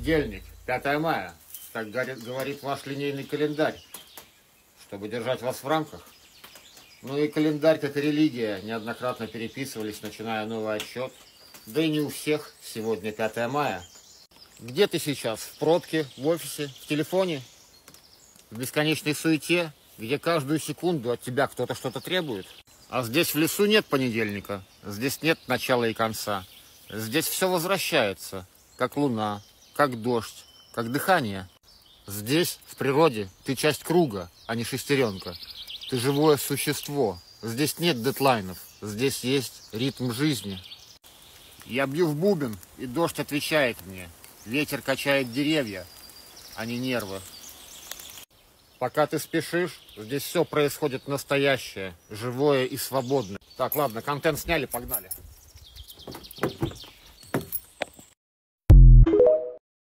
Понедельник, 5 мая. Так говорит ваш линейный календарь, чтобы держать вас в рамках. Ну и календарь, как и религия, неоднократно переписывались, начиная новый отсчет. Да и не у всех сегодня 5 мая. Где ты сейчас? В пробке, в офисе, в телефоне? В бесконечной суете, где каждую секунду от тебя кто-то что-то требует? А здесь в лесу нет понедельника, здесь нет начала и конца. Здесь все возвращается, как луна, как дождь, как дыхание. Здесь, в природе, ты часть круга, а не шестеренка. Ты живое существо. Здесь нет дедлайнов, здесь есть ритм жизни. Я бью в бубен, и дождь отвечает мне. Ветер качает деревья, а не нервы. Пока ты спешишь, здесь все происходит настоящее, живое и свободное. Так, ладно, контент сняли, погнали.